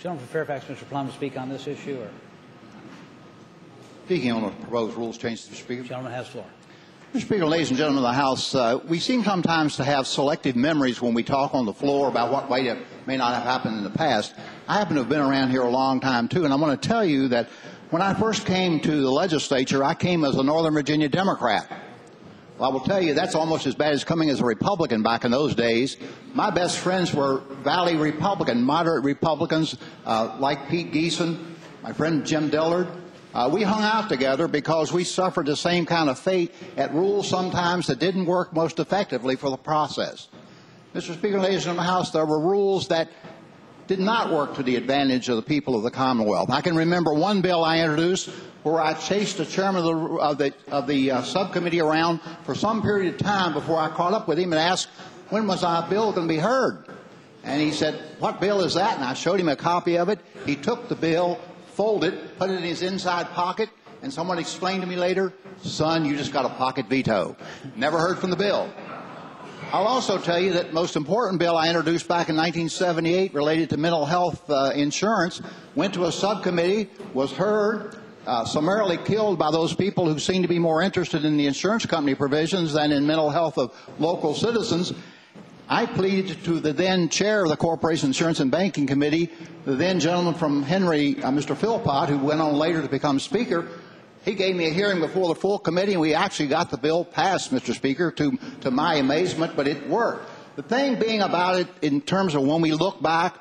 Gentleman from Fairfax, Mr. Plum, speak on this issue? Or? Speaking on the proposed rules changes, Mr. Speaker. Gentleman has the floor. Mr. Speaker, ladies and gentlemen of the House, we seem sometimes to have selective memories when we talk on the floor about what may not have happened in the past. I happen to have been around here a long time, too, and I want to tell you that when I first came to the legislature, I came as a Northern Virginia Democrat. Well, I will tell you that's almost as bad as coming as a Republican back in those days. My best friends were Valley Republican, moderate Republicans like Pete Geeson, my friend Jim Dillard. We hung out together because we suffered the same kind of fate at rules sometimes that didn't work most effectively for the process. Mr. Speaker, ladies and gentlemen of the House, there were rules that did not work to the advantage of the people of the Commonwealth. I can remember one bill I introduced where I chased the chairman of the subcommittee around for some period of time before I caught up with him and asked, when was our bill going to be heard? And he said, what bill is that? And I showed him a copy of it. He took the bill, folded, put it in his inside pocket, and someone explained to me later, son, you just got a pocket veto. Never heard from the bill. I'll also tell you that the most important bill I introduced back in 1978 related to mental health insurance went to a subcommittee, was heard, summarily killed by those people who seemed to be more interested in the insurance company provisions than in mental health of local citizens. I pleaded to the then chair of the Corporation Insurance and Banking Committee, the then gentleman from Henry, Mr. Philpott, who went on later to become Speaker. He gave me a hearing before the full committee, and we actually got the bill passed, Mr. Speaker, to my amazement, but it worked. The thing being about it, in terms of when we look back,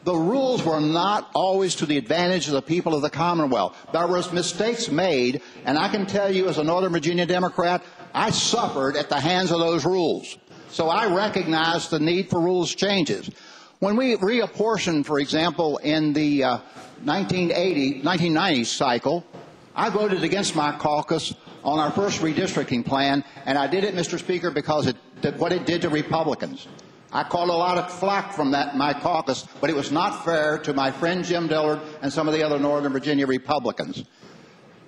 the rules were not always to the advantage of the people of the Commonwealth. There was mistakes made, and I can tell you as a Northern Virginia Democrat, I suffered at the hands of those rules. So I recognize the need for rules changes. When we reapportioned, for example, in the 1990 cycle, I voted against my caucus on our first redistricting plan, and I did it, Mr. Speaker, because what it did to Republicans. I caught a lot of flack from my caucus, but it was not fair to my friend Jim Dillard and some of the other Northern Virginia Republicans.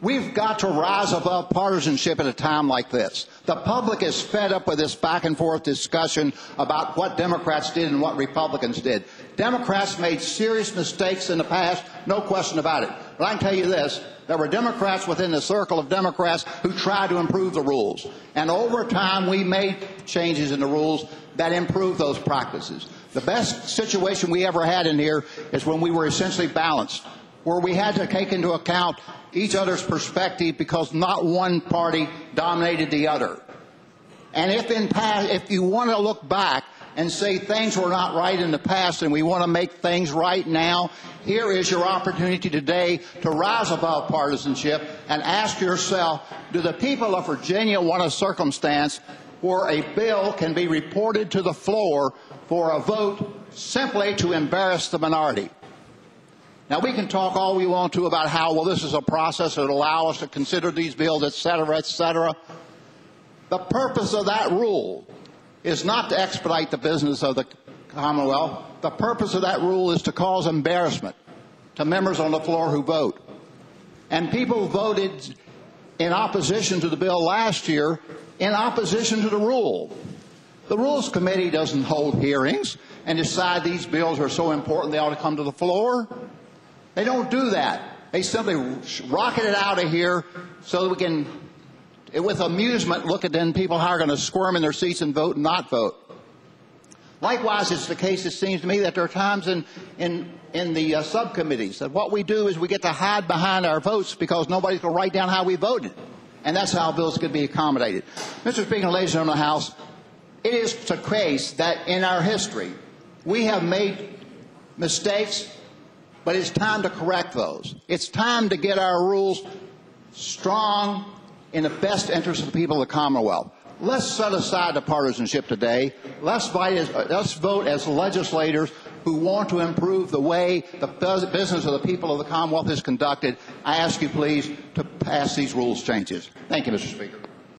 We've got to rise above partisanship at a time like this. The public is fed up with this back-and-forth discussion about what Democrats did and what Republicans did. Democrats made serious mistakes in the past, no question about it. But I can tell you this, there were Democrats within the circle of Democrats who tried to improve the rules. And over time, we made changes in the rules that improved those practices. The best situation we ever had in here is when we were essentially balanced, where we had to take into account each other's perspective because not one party dominated the other. And if you want to look back and say things were not right in the past and we want to make things right now, here is your opportunity today to rise above partisanship and ask yourself, do the people of Virginia want a circumstance where a bill can be reported to the floor for a vote simply to embarrass the minority? Now, we can talk all we want to about how, well, this is a process that will allow us to consider these bills, et cetera, et cetera. The purpose of that rule is not to expedite the business of the Commonwealth. The purpose of that rule is to cause embarrassment to members on the floor who vote. And people voted in opposition to the bill last year in opposition to the rule. The Rules Committee doesn't hold hearings and decide these bills are so important they ought to come to the floor. They don't do that. They simply rocket it out of here so that we can, with amusement, look at then people how are going to squirm in their seats and vote and not vote. Likewise, it's the case, it seems to me, that there are times in the subcommittees that what we do is we get to hide behind our votes because nobody's going to write down how we voted. And that's how bills could be accommodated. Mr. Speaker, ladies and gentlemen of the House, it is the case that in our history we have made mistakes, but it's time to correct those. It's time to get our rules strong in the best interest of the people of the Commonwealth. Let's set aside the partisanship today. Let's vote as legislators who want to improve the way the business of the people of the Commonwealth is conducted. I ask you, please, to pass these rules changes. Thank you, Mr. Speaker.